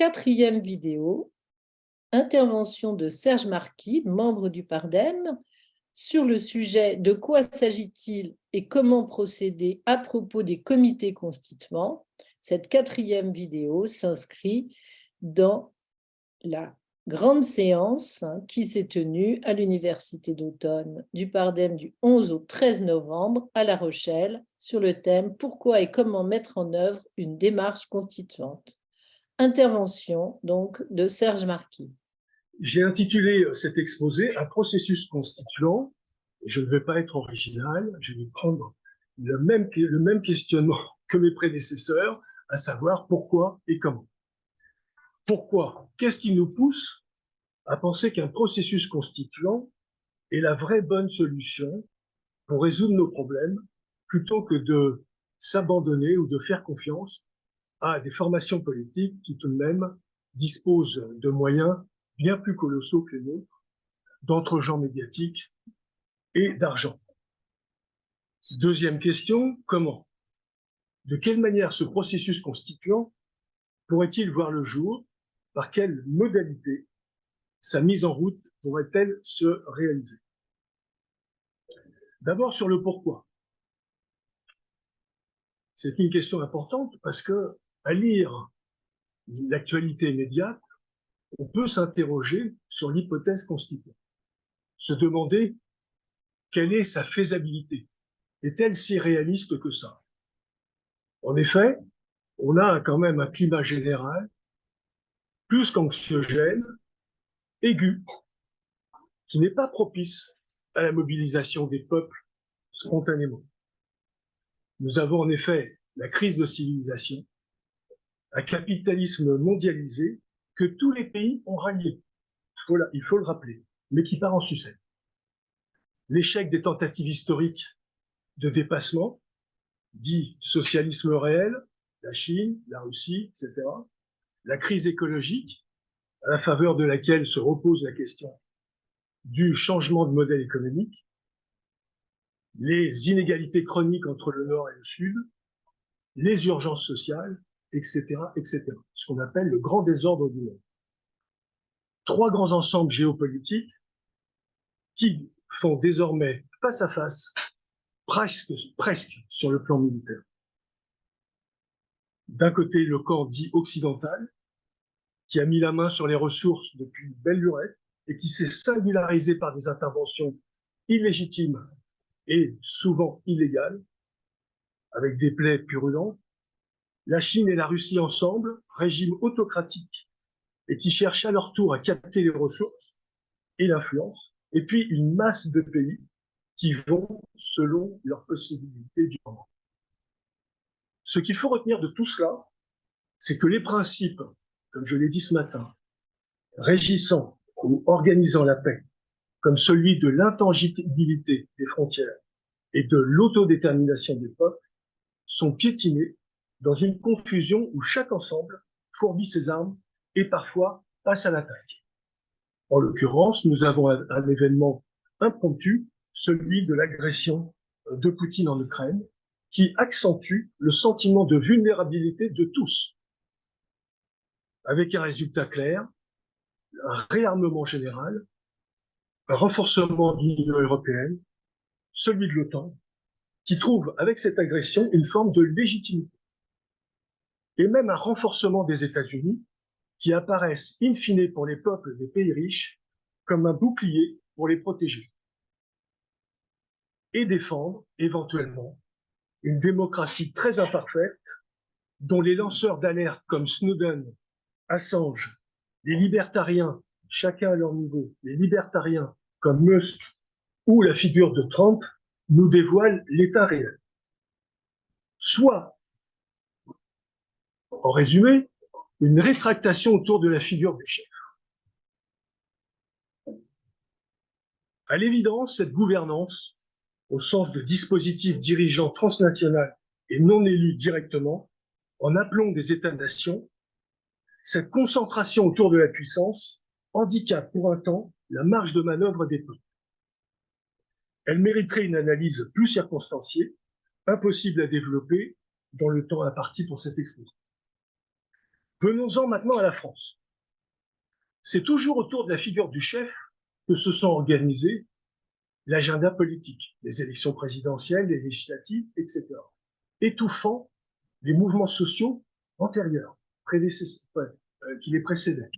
Quatrième vidéo, intervention de Serge Marquis, membre du PARDEM, sur le sujet de quoi s'agit-il et comment procéder à propos des comités constituants. Cette quatrième vidéo s'inscrit dans la grande séance qui s'est tenue à l'Université d'automne du PARDEM du 11 au 13 novembre à La Rochelle sur le thème « Pourquoi et comment mettre en œuvre une démarche constituante ». Intervention donc de Serge Marquis. J'ai intitulé cet exposé « Un processus constituant ». Je ne vais pas être original, je vais prendre le même questionnement que mes prédécesseurs, à savoir pourquoi et comment. Pourquoi? Qu'est-ce qui nous pousse à penser qu'un processus constituant est la vraie bonne solution pour résoudre nos problèmes, plutôt que de s'abandonner ou de faire confiance à des formations politiques qui tout de même disposent de moyens bien plus colossaux que les nôtres, d'entre-gens médiatiques et d'argent. Deuxième question, comment? De quelle manière ce processus constituant pourrait-il voir le jour? Par quelle modalité sa mise en route pourrait-elle se réaliser? D'abord sur le pourquoi. C'est une question importante parce que, à lire l'actualité immédiate, on peut s'interroger sur l'hypothèse constituante, se demander quelle est sa faisabilité. Est-elle si réaliste que ça? En effet, on a quand même un climat général plus qu'anxiogène, aigu, qui n'est pas propice à la mobilisation des peuples spontanément. Nous avons en effet la crise de civilisation, un capitalisme mondialisé que tous les pays ont rallié, il faut le rappeler, mais qui part en sucette. L'échec des tentatives historiques de dépassement, dit socialisme réel, la Chine, la Russie, etc., la crise écologique, à la faveur de laquelle se repose la question du changement de modèle économique, les inégalités chroniques entre le Nord et le Sud, les urgences sociales, etc., etc., ce qu'on appelle le grand désordre du monde. Trois grands ensembles géopolitiques qui font désormais face à face, presque sur le plan militaire. D'un côté, le camp dit occidental, qui a mis la main sur les ressources depuis belle lurette et qui s'est singularisé par des interventions illégitimes et souvent illégales, avec des plaies purulentes. La Chine et la Russie ensemble, régime autocratique et qui cherchent à leur tour à capter les ressources et l'influence, et puis une masse de pays qui vont selon leurs possibilités du moment. Ce qu'il faut retenir de tout cela, c'est que les principes, comme je l'ai dit ce matin, régissant ou organisant la paix, comme celui de l'intangibilité des frontières et de l'autodétermination des peuples, sont piétinés dans une confusion où chaque ensemble fourbit ses armes et parfois passe à l'attaque. En l'occurrence, nous avons un événement impromptu, celui de l'agression de Poutine en Ukraine, qui accentue le sentiment de vulnérabilité de tous, avec un résultat clair, un réarmement général, un renforcement de l'Union européenne, celui de l'OTAN, qui trouve avec cette agression une forme de légitimité, et même un renforcement des États-Unis, qui apparaissent in fine pour les peuples des pays riches comme un bouclier pour les protéger et défendre éventuellement une démocratie très imparfaite dont les lanceurs d'alerte comme Snowden, Assange, les libertariens, chacun à leur niveau, les libertariens comme Musk ou la figure de Trump nous dévoilent l'état réel. Soit, en résumé, une rétractation autour de la figure du chef. À l'évidence, cette gouvernance, au sens de dispositifs dirigeants transnational et non élus directement, en appelant des États-nations, cette concentration autour de la puissance handicape pour un temps la marge de manœuvre des peuples. Elle mériterait une analyse plus circonstanciée, impossible à développer dans le temps imparti pour cette exposition. Venons-en maintenant à la France. C'est toujours autour de la figure du chef que se sont organisés l'agenda politique, les élections présidentielles, les législatives, etc., étouffant les mouvements sociaux antérieurs, qui les précédaient,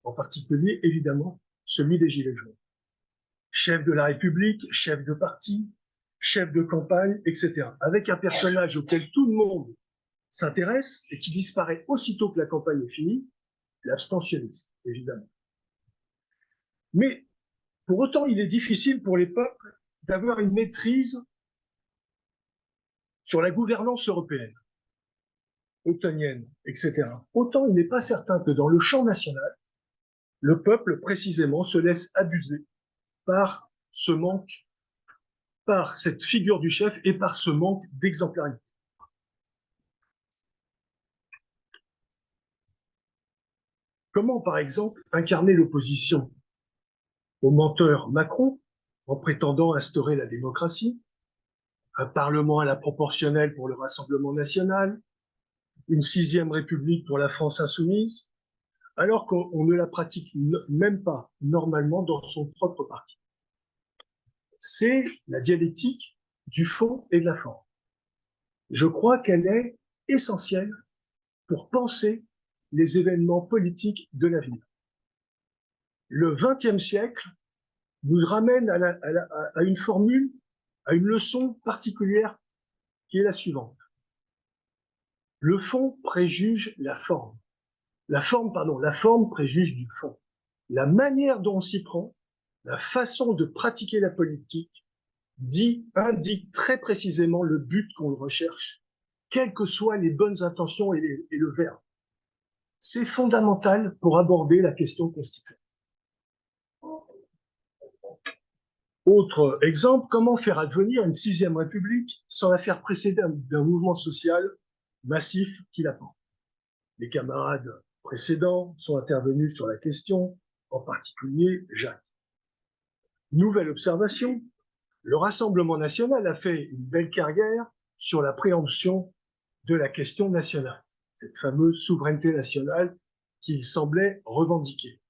en particulier, évidemment, celui des Gilets jaunes. Chef de la République, chef de parti, chef de campagne, etc., avec un personnage auquel tout le monde s'intéresse et qui disparaît aussitôt que la campagne est finie, l'abstentionniste, évidemment. Mais pour autant, il est difficile pour les peuples d'avoir une maîtrise sur la gouvernance européenne, otanienne, etc. Autant il n'est pas certain que dans le champ national, le peuple, précisément, se laisse abuser par ce manque, par cette figure du chef et par ce manque d'exemplarité. Comment, par exemple, incarner l'opposition au menteur Macron en prétendant instaurer la démocratie, un parlement à la proportionnelle pour le Rassemblement national, une 6e République pour la France insoumise, alors qu'on ne la pratique même pas normalement dans son propre parti. C'est la dialectique du fond et de la forme. Je crois qu'elle est essentielle pour penser les événements politiques de l'avenir. Le XXe siècle nous ramène à une formule, à une leçon particulière qui est la suivante. Le fond préjuge la forme. La forme préjuge du fond. La manière dont on s'y prend, la façon de pratiquer la politique, indique très précisément le but qu'on recherche, quelles que soient les bonnes intentions et le verbe. C'est fondamental pour aborder la question constituante. Autre exemple, comment faire advenir une 6e République sans la faire précéder d'un mouvement social massif qui la porte? Les camarades précédents sont intervenus sur la question, en particulier Jacques. Nouvelle observation, le Rassemblement national a fait une belle carrière sur la préemption de la question nationale, cette fameuse souveraineté nationale qu'il semblait revendiquer.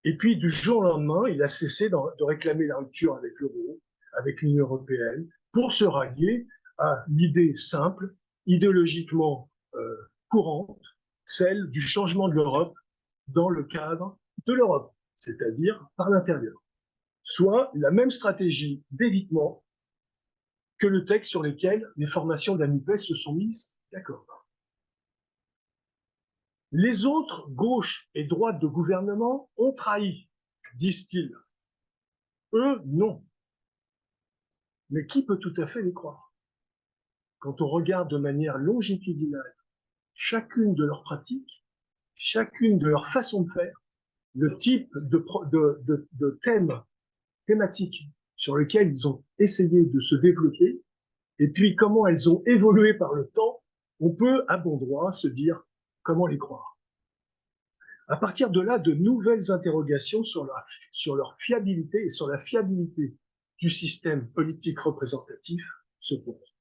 Et puis, du jour au lendemain, il a cessé de réclamer la rupture avec l'euro, avec l'Union européenne, pour se rallier à l'idée simple, idéologiquement courante, celle du changement de l'Europe dans le cadre de l'Europe, c'est-à-dire par l'intérieur. Soit la même stratégie d'évitement que le texte sur lequel les formations de la NUPES se sont mises d'accord. Les autres, gauche et droite de gouvernement, ont trahi, disent-ils. Eux, non. Mais qui peut tout à fait les croire? Quand on regarde de manière longitudinale chacune de leurs pratiques, chacune de leurs façons de faire, le type de thématiques sur lesquels ils ont essayé de se développer, et puis comment elles ont évolué par le temps, on peut à bon droit se dire comment les croire. À partir de là, de nouvelles interrogations sur leur fiabilité et sur la fiabilité du système politique représentatif se posent.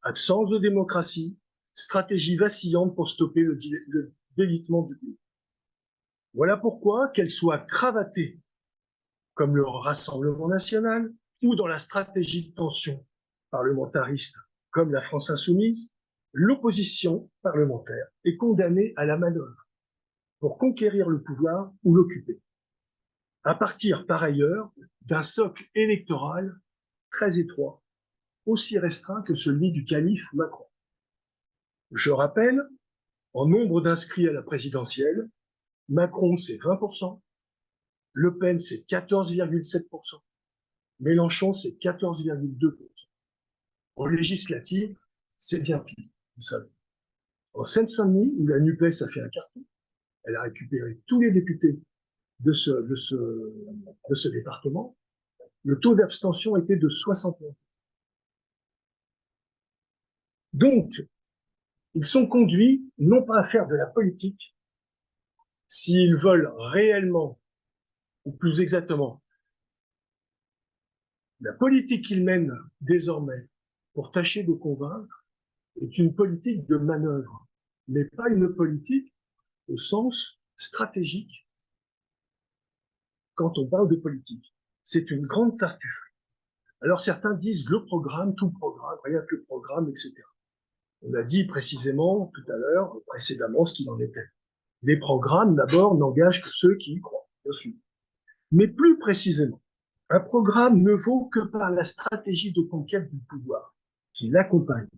Absence de démocratie, stratégie vacillante pour stopper le délitement du pays. Voilà pourquoi, qu'elle soit cravatée comme le Rassemblement national ou dans la stratégie de tension parlementariste comme la France insoumise, l'opposition parlementaire est condamnée à la manœuvre pour conquérir le pouvoir ou l'occuper, à partir par ailleurs d'un socle électoral très étroit, aussi restreint que celui du calife Macron. Je rappelle, en nombre d'inscrits à la présidentielle, Macron c'est 20%, Le Pen c'est 14,7%, Mélenchon c'est 14,2%. En législative, c'est bien pire, vous savez. En Seine-Saint-Denis, où la NUPES a fait un carton, elle a récupéré tous les députés de ce département, le taux d'abstention était de 61%. Donc, ils sont conduits non pas à faire de la politique, s'ils veulent réellement, ou plus exactement, la politique qu'ils mènent désormais pour tâcher de convaincre est une politique de manœuvre, mais pas une politique au sens stratégique quand on parle de politique. C'est une grande tartufferie. Alors certains disent le programme, tout programme, rien que le programme, etc. On a dit précisément tout à l'heure, précédemment, ce qu'il en était. Les programmes, d'abord, n'engagent que ceux qui y croient, bien sûr. Mais plus précisément, un programme ne vaut que par la stratégie de conquête du pouvoir qui l'accompagne.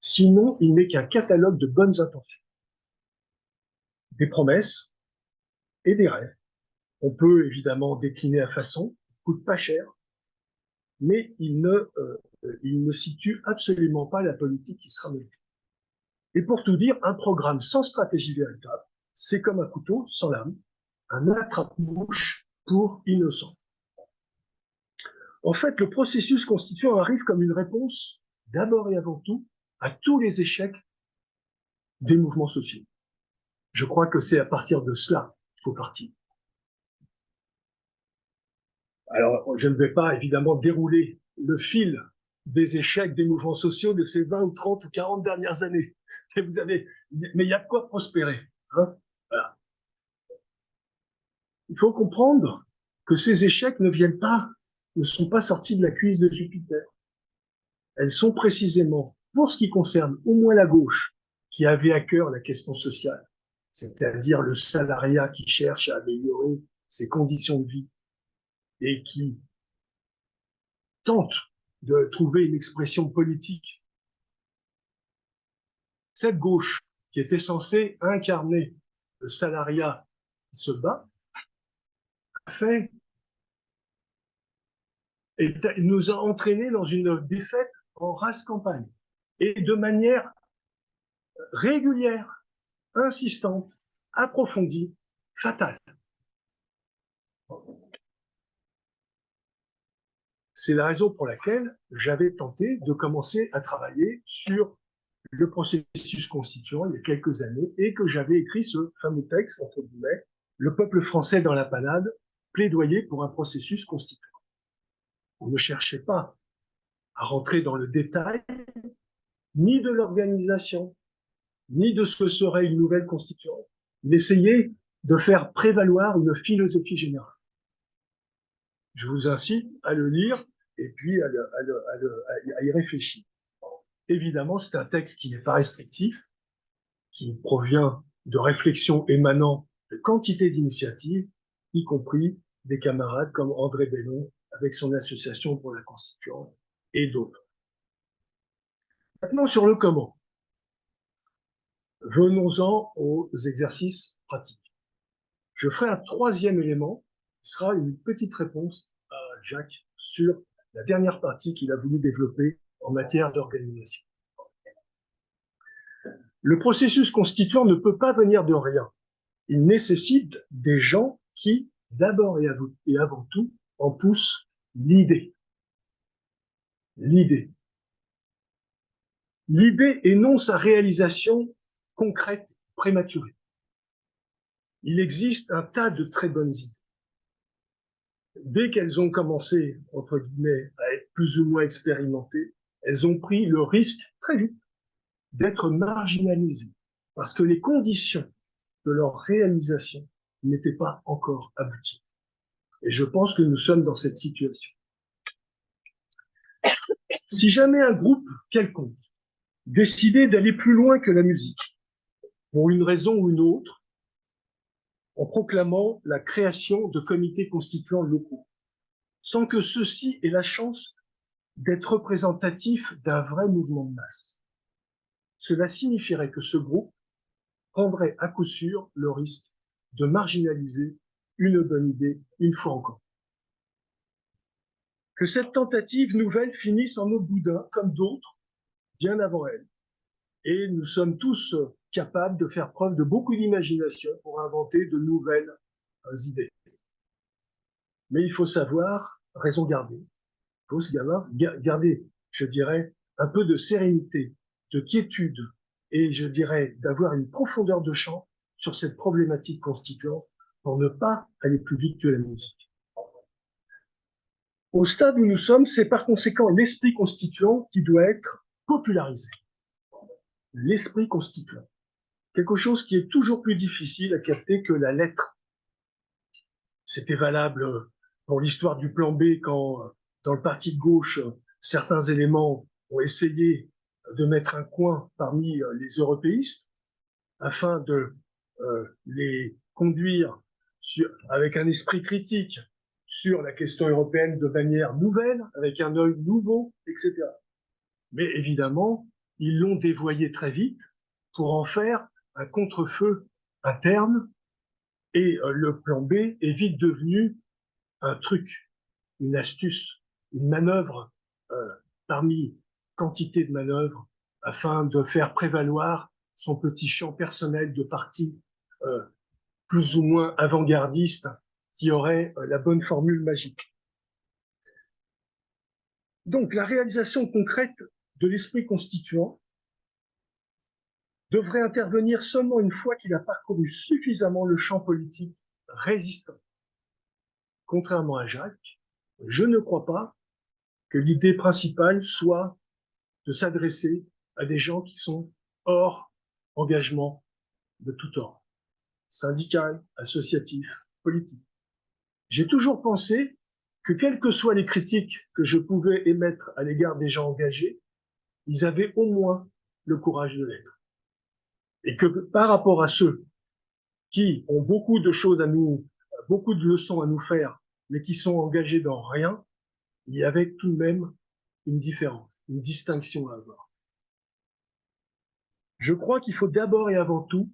Sinon, il n'est qu'un catalogue de bonnes intentions, des promesses et des rêves. On peut évidemment décliner à façon, coûte pas cher, mais il ne situe absolument pas la politique qui sera menée. Et pour tout dire, un programme sans stratégie véritable, c'est comme un couteau sans lame, un attrape-mouche pour innocents. En fait, le processus constituant arrive comme une réponse, d'abord et avant tout, à tous les échecs des mouvements sociaux. Je crois que c'est à partir de cela qu'il faut partir. Alors, je ne vais pas évidemment dérouler le fil des échecs des mouvements sociaux de ces 20 ou 30 ou 40 dernières années. Mais il y a de quoi prospérer. Hein, voilà. Il faut comprendre que ces échecs ne sont pas sortis de la cuisse de Jupiter. Elles sont précisément, pour ce qui concerne au moins la gauche, qui avait à cœur la question sociale, c'est-à-dire le salariat qui cherche à améliorer ses conditions de vie et qui tente de trouver une expression politique. Cette gauche, qui était censée incarner le salariat qui se bat, nous a entraînés dans une défaite en race campagne, et de manière régulière, insistante, approfondie, fatale. C'est la raison pour laquelle j'avais tenté de commencer à travailler sur le processus constituant il y a quelques années et que j'avais écrit ce fameux texte, entre guillemets, Le peuple français dans la panade, plaidoyer pour un processus constituant. On ne cherchait pas à rentrer dans le détail ni de l'organisation, ni de ce que serait une nouvelle constituante, mais essayait de faire prévaloir une philosophie générale. Je vous incite à le lire et puis à y réfléchir. Évidemment, c'est un texte qui n'est pas restrictif, qui provient de réflexions émanant de quantité d'initiatives, y compris des camarades comme André Bellon avec son association pour la Constituante et d'autres. Maintenant, sur le comment. Venons-en aux exercices pratiques. Je ferai un troisième élément, qui sera une petite réponse à Jacques sur la dernière partie qu'il a voulu développer en matière d'organisation. Le processus constituant ne peut pas venir de rien. Il nécessite des gens qui, d'abord et avant tout, en poussent l'idée. L'idée. L'idée et non sa réalisation concrète, prématurée. Il existe un tas de très bonnes idées. Dès qu'elles ont commencé, entre guillemets, à être plus ou moins expérimentées, elles ont pris le risque très vite d'être marginalisées parce que les conditions de leur réalisation n'étaient pas encore abouties. Et je pense que nous sommes dans cette situation. Si jamais un groupe quelconque décidait d'aller plus loin que la musique, pour une raison ou une autre, en proclamant la création de comités constituants locaux, sans que ceux-ci aient la chance d'être représentatifs d'un vrai mouvement de masse, cela signifierait que ce groupe prendrait à coup sûr le risque de marginaliser une bonne idée une fois encore. Que cette tentative nouvelle finisse en eau de boudin, comme d'autres, bien avant elle. Et nous sommes tous capables de faire preuve de beaucoup d'imagination pour inventer de nouvelles idées. Mais il faut savoir raison garder. Il faut se garder, je dirais, un peu de sérénité, de quiétude, et je dirais d'avoir une profondeur de champ sur cette problématique constituante pour ne pas aller plus vite que la musique. Au stade où nous sommes, c'est par conséquent l'esprit constituant qui doit être popularisé. L'esprit constituant. quelque chose qui est toujours plus difficile à capter que la lettre. C'était valable pour l'histoire du plan B quand, dans le parti de gauche, certains éléments ont essayé de mettre un coin parmi les européistes afin de les conduire avec un esprit critique sur la question européenne de manière nouvelle, avec un œil nouveau, etc. Mais évidemment, ils l'ont dévoyé très vite pour en faire un contre-feu interne, et le plan B est vite devenu un truc, une astuce, une manœuvre parmi quantité de manœuvres afin de faire prévaloir son petit champ personnel de parti plus ou moins avant-gardiste qui aurait la bonne formule magique. Donc la réalisation concrète de l'esprit constituant devrait intervenir seulement une fois qu'il a parcouru suffisamment le champ politique résistant. Contrairement à Jacques, je ne crois pas que l'idée principale soit de s'adresser à des gens qui sont hors engagement de tout ordre, syndical, associatif, politique. J'ai toujours pensé que quelles que soient les critiques que je pouvais émettre à l'égard des gens engagés, ils avaient au moins le courage de l'être. Et que par rapport à ceux qui ont beaucoup de choses à nous, beaucoup de leçons à nous faire, mais qui sont engagés dans rien, il y avait tout de même une différence, une distinction à avoir. Je crois qu'il faut d'abord et avant tout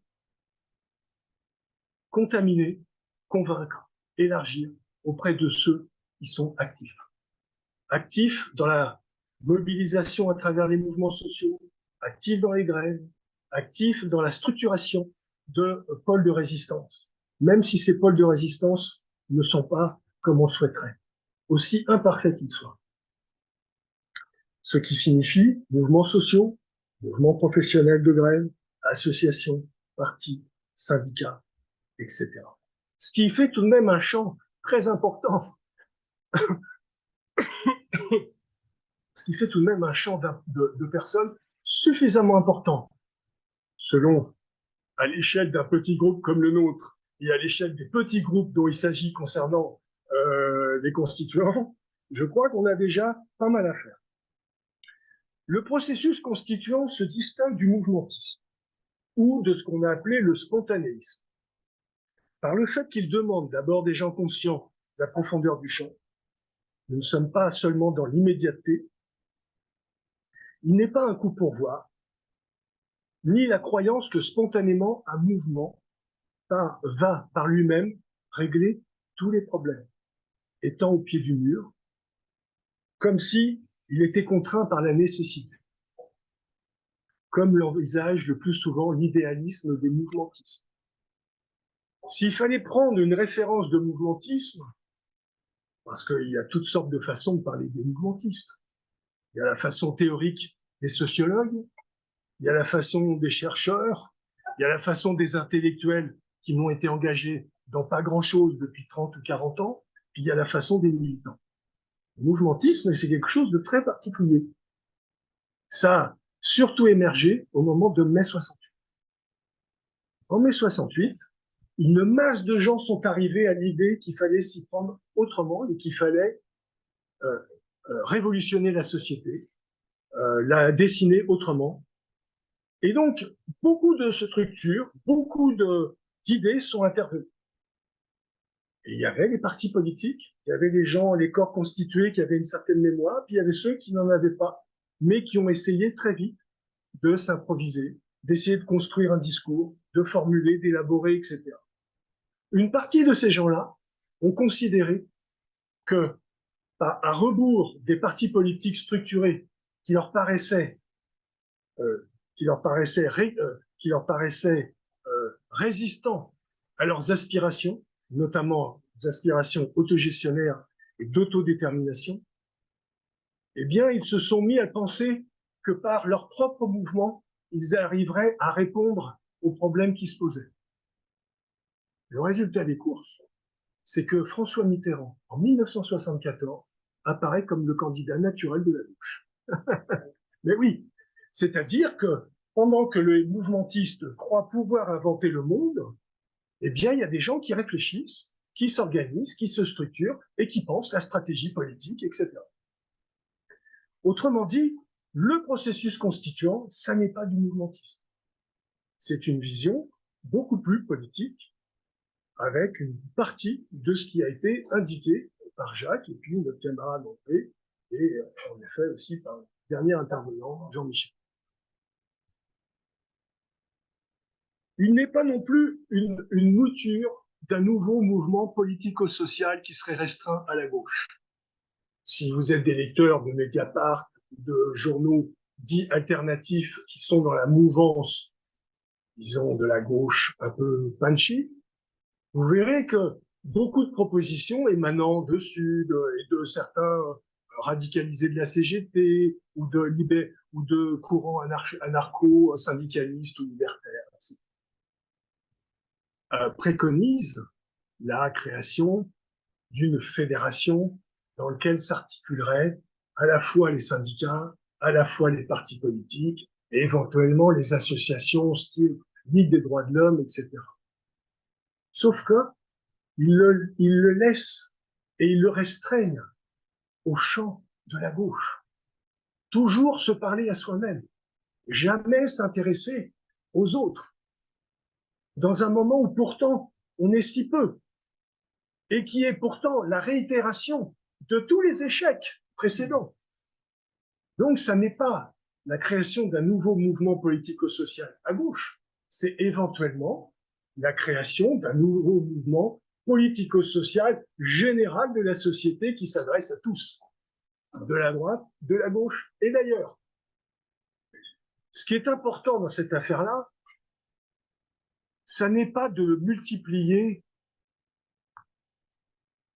contaminer, convaincre, élargir auprès de ceux qui sont actifs. Actifs dans la mobilisation à travers les mouvements sociaux, actifs dans les grèves, actifs dans la structuration de pôles de résistance, même si ces pôles de résistance ne sont pas comme on souhaiterait, aussi imparfaits qu'ils soient. Ce qui signifie mouvements sociaux, mouvements professionnels de grève, associations, partis, syndicats, etc. Ce qui fait tout de même un champ très important, ce qui fait tout de même un champ de personnes suffisamment important, selon, à l'échelle d'un petit groupe comme le nôtre, et à l'échelle des petits groupes dont il s'agit concernant les constituants, je crois qu'on a déjà pas mal à faire. Le processus constituant se distingue du mouvementisme, ou de ce qu'on a appelé le spontanéisme, par le fait qu'il demande d'abord des gens conscients de la profondeur du champ. Nous ne sommes pas seulement dans l'immédiateté. Il n'est pas un coup pour voir, ni la croyance que spontanément un mouvement va par lui-même régler tous les problèmes, étant au pied du mur, comme si il était contraint par la nécessité, comme l'envisage le plus souvent l'idéalisme des mouvementistes. S'il fallait prendre une référence de mouvementisme, parce qu'il y a toutes sortes de façons de parler des mouvementistes, il y a la façon théorique des sociologues, il y a la façon des chercheurs, il y a la façon des intellectuels qui n'ont été engagés dans pas grand-chose depuis 30 ou 40 ans, puis il y a la façon des militants. Le mouvementisme, c'est quelque chose de très particulier. Ça a surtout émergé au moment de mai 68. En mai 68, une masse de gens sont arrivés à l'idée qu'il fallait s'y prendre autrement et qu'il fallait révolutionner la société, la dessiner autrement. Et donc, beaucoup de structures, beaucoup d'idées sont intervenues. Et il y avait les partis politiques, il y avait les gens, les corps constitués qui avaient une certaine mémoire, puis il y avait ceux qui n'en avaient pas, mais qui ont essayé très vite de s'improviser, d'essayer de construire un discours, de formuler, d'élaborer, etc. Une partie de ces gens-là ont considéré que, à rebours des partis politiques structurés qui leur paraissaient résistants à leurs aspirations, notamment des aspirations autogestionnaires et d'autodétermination, eh bien, ils se sont mis à penser que par leur propre mouvement, ils arriveraient à répondre aux problèmes qui se posaient. Le résultat des courses, c'est que François Mitterrand, en 1974, apparaît comme le candidat naturel de la gauche. Mais oui, c'est-à-dire que pendant que les mouvementistes croient pouvoir inventer le monde, eh bien, il y a des gens qui réfléchissent, qui s'organisent, qui se structurent et qui pensent la stratégie politique, etc. Autrement dit, le processus constituant, ça n'est pas du mouvementisme. C'est une vision beaucoup plus politique, avec une partie de ce qui a été indiqué par Jacques et puis notre camarade André, et en effet aussi par le dernier intervenant, Jean-Michel. Il n'est pas non plus une mouture d'un nouveau mouvement politico-social qui serait restreint à la gauche. Si vous êtes des lecteurs de Mediapart, de journaux dits alternatifs qui sont dans la mouvance, disons, de la gauche un peu punchy, vous verrez que beaucoup de propositions émanant de Sud et de certains radicalisés de la CGT ou de courants anarcho-syndicalistes ou libertaires, préconisent la création d'une fédération dans laquelle s'articuleraient à la fois les syndicats, à la fois les partis politiques et éventuellement les associations style Ligue des droits de l'homme, etc. Sauf que ils le laissent et ils le restreignent au champ de la gauche. Toujours se parler à soi-même, jamais s'intéresser aux autres. Dans un moment où pourtant on est si peu, et qui est pourtant la réitération de tous les échecs précédents. Donc, ça n'est pas la création d'un nouveau mouvement politico-social à gauche, c'est éventuellement la création d'un nouveau mouvement politico-social général de la société qui s'adresse à tous, de la droite, de la gauche et d'ailleurs. Ce qui est important dans cette affaire-là, ça n'est pas de multiplier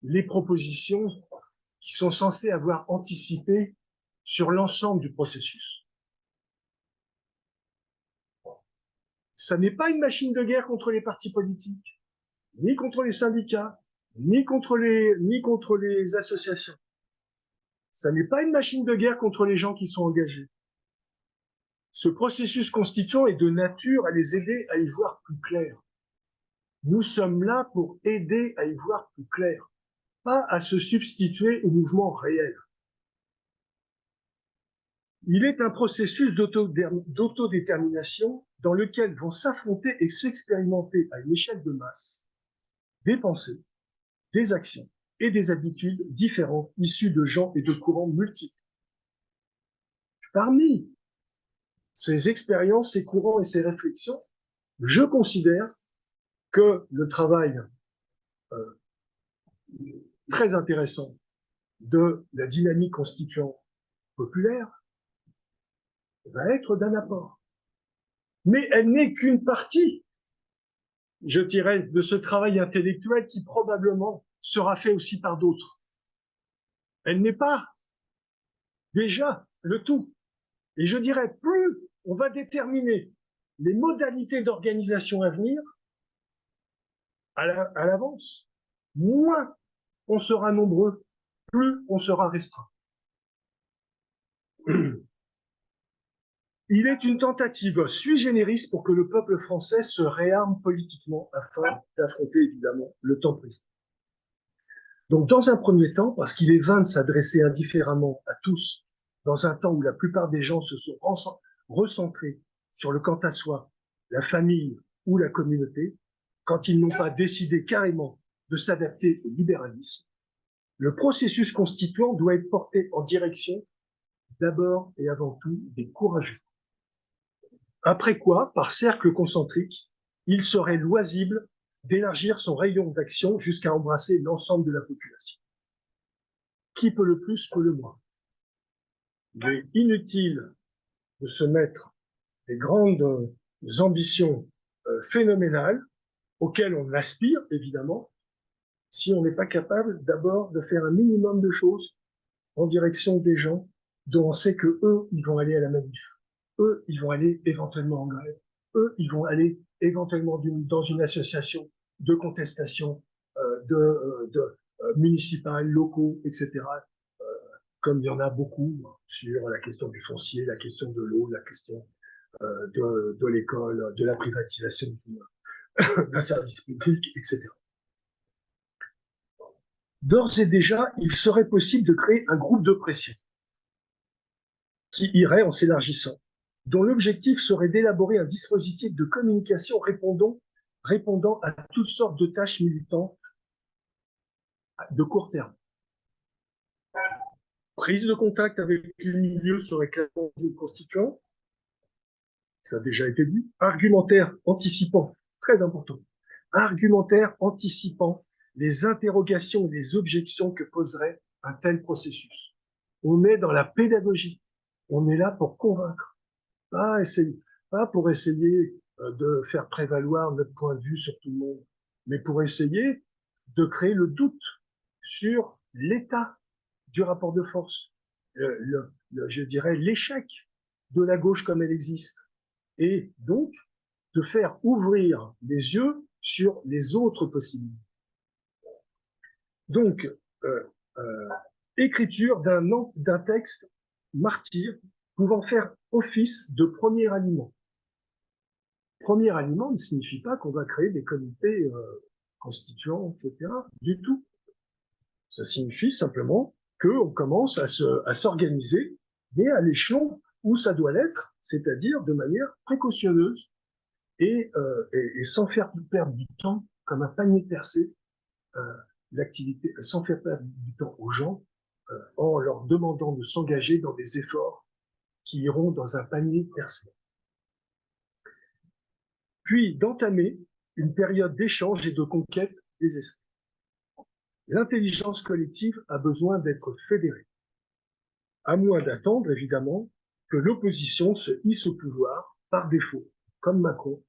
les propositions qui sont censées avoir anticipé sur l'ensemble du processus. Ça n'est pas une machine de guerre contre les partis politiques, ni contre les syndicats, ni contre les associations. Ça n'est pas une machine de guerre contre les gens qui sont engagés. Ce processus constituant est de nature à les aider à y voir plus clair. Nous sommes là pour aider à y voir plus clair, pas à se substituer au mouvement réel. Il est un processus d'autodétermination dans lequel vont s'affronter et s'expérimenter à une échelle de masse des pensées, des actions et des habitudes différentes issues de gens et de courants multiples. Parmi ces expériences, ces courants et ces réflexions, je considère que le travail très intéressant de la dynamique constituante populaire va être d'un apport. Mais elle n'est qu'une partie, je dirais, de ce travail intellectuel qui probablement sera fait aussi par d'autres. Elle n'est pas déjà le tout. Et je dirais, plus on va déterminer les modalités d'organisation à venir à l'avance, moins on sera nombreux, plus on sera restreint. Il est une tentative sui generis pour que le peuple français se réarme politiquement afin d'affronter évidemment le temps présent. Donc dans un premier temps, parce qu'il est vain de s'adresser indifféremment à tous dans un temps où la plupart des gens se sont recentrés sur le quant à soi, la famille ou la communauté, quand ils n'ont pas décidé carrément de s'adapter au libéralisme, le processus constituant doit être porté en direction d'abord et avant tout des courageux. Après quoi, par cercle concentrique, il serait loisible d'élargir son rayon d'action jusqu'à embrasser l'ensemble de la population. Qui peut le plus, peut le moins. Il est inutile de se mettre des grandes ambitions phénoménales auxquelles on aspire, évidemment, si on n'est pas capable d'abord de faire un minimum de choses en direction des gens dont on sait que eux, ils vont aller à la manif. Eux, ils vont aller éventuellement en grève. Eux, ils vont aller éventuellement dans une association de contestation municipales, locaux, etc. Comme il y en a beaucoup sur la question du foncier, la question de l'eau, la question de l'école, de la privatisation d'un service public, etc. D'ores et déjà, il serait possible de créer un groupe de pression qui irait en s'élargissant, dont l'objectif serait d'élaborer un dispositif de communication répondant à toutes sortes de tâches militantes de court terme. Prise de contact avec les milieux serait clairement constituant, ça a déjà été dit. Argumentaire anticipant, très important. Argumentaire anticipant les interrogations et les objections que poserait un tel processus. On est dans la pédagogie. On est là pour convaincre, pas pour essayer de faire prévaloir notre point de vue sur tout le monde, mais pour essayer de créer le doute sur l'état du rapport de force, je dirais l'échec de la gauche comme elle existe, et donc de faire ouvrir les yeux sur les autres possibilités. Donc, écriture d'un texte martyr pouvant faire office de premier aliment. Premier aliment ne signifie pas qu'on va créer des comités constituants, etc. du tout. Ça signifie simplement qu'on commence à s'organiser, mais à l'échelon où ça doit l'être, c'est-à-dire de manière précautionneuse et sans faire perdre du temps, comme un panier percé, l'activité, sans faire perdre du temps aux gens, en leur demandant de s'engager dans des efforts qui iront dans un panier percé. Puis d'entamer une période d'échange et de conquête des esprits. L'intelligence collective a besoin d'être fédérée, à moins d'attendre, évidemment, que l'opposition se hisse au pouvoir par défaut, comme Macron,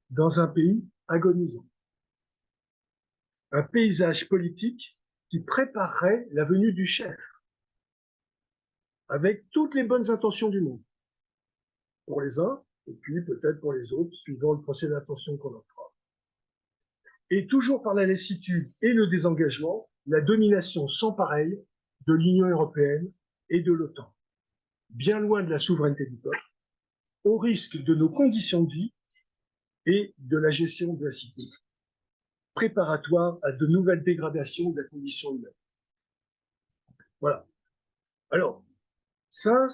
dans un pays agonisant. Un paysage politique qui préparerait la venue du chef, avec toutes les bonnes intentions du monde, pour les uns, et puis peut-être pour les autres, suivant le procès d'intention qu'on en fera. Et toujours par la lassitude et le désengagement, la domination sans pareil de l'Union européenne et de l'OTAN, bien loin de la souveraineté du peuple, au risque de nos conditions de vie et de la gestion de la cité, préparatoire à de nouvelles dégradations de la condition humaine. Voilà. Alors, ça,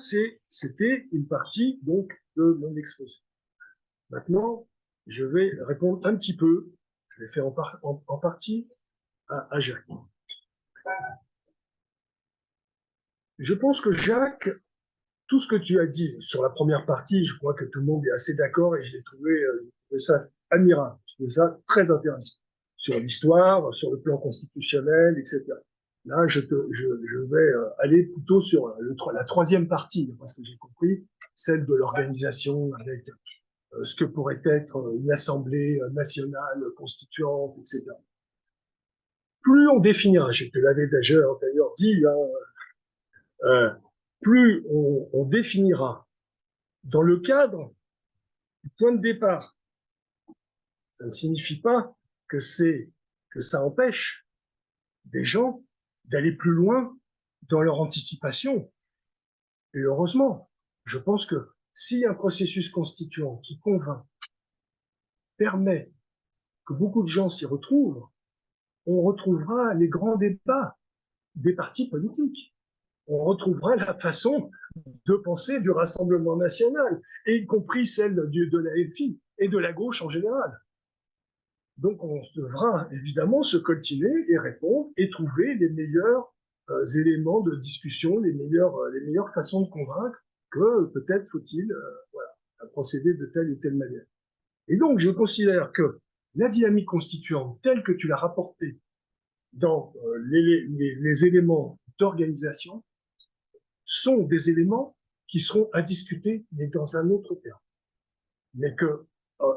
c'était une partie donc de mon exposé. Maintenant, je vais répondre un petit peu, je vais faire en partie à Jacques. Je pense que Jacques, tout ce que tu as dit sur la première partie, je crois que tout le monde est assez d'accord et j'ai trouvé ça admirable, j'ai trouvé ça très intéressant. Sur l'histoire, sur le plan constitutionnel, etc. Là, je vais aller plutôt sur la troisième partie, parce que j'ai compris, celle de l'organisation avec ce que pourrait être une assemblée nationale constituante, etc. Plus on définira, je te l'avais d'ailleurs dit, plus on définira dans le cadre du point de départ. Ça ne signifie pas que ça empêche des gens d'aller plus loin dans leur anticipation. Et heureusement, je pense que si un processus constituant qui convainc permet que beaucoup de gens s'y retrouvent, on retrouvera les grands débats des partis politiques. On retrouvera la façon de penser du Rassemblement national, et y compris celle de la FI et de la gauche en général. Donc on devra évidemment se coltiner et répondre et trouver les meilleurs éléments de discussion, les meilleures façons de convaincre que peut-être faut-il procéder de telle ou telle manière. Et donc je considère que la dynamique constituante telle que tu l'as rapportée dans les éléments d'organisation sont des éléments qui seront à discuter, mais dans un autre terme. Mais que,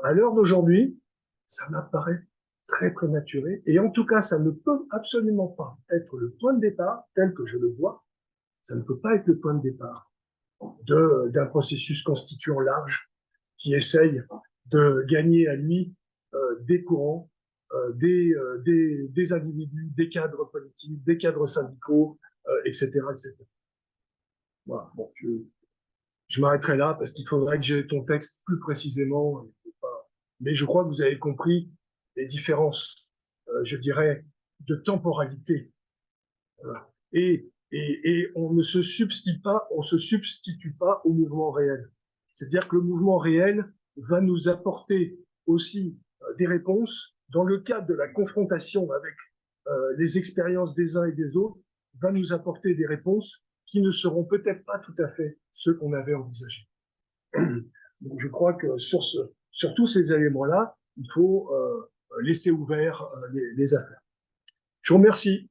à l'heure d'aujourd'hui, ça m'apparaît très prématuré, et en tout cas, ça ne peut absolument pas être le point de départ, tel que je le vois, ça ne peut pas être le point de départ d'un processus constituant large qui essaye de gagner à lui des courants, des individus, des cadres politiques, des cadres syndicaux, etc., etc. Voilà. Bon, Je m'arrêterai là parce qu'il faudrait que j'ai ton texte plus précisément. Mais je crois que vous avez compris les différences, je dirais, de temporalité. Voilà. Et on ne se substitue pas au mouvement réel. C'est-à-dire que le mouvement réel va nous apporter aussi des réponses dans le cadre de la confrontation avec les expériences des uns et des autres, va nous apporter des réponses qui ne seront peut-être pas tout à fait ceux qu'on avait envisagés. Donc je crois que sur tous ces éléments-là, il faut laisser ouverts les affaires. Je vous remercie.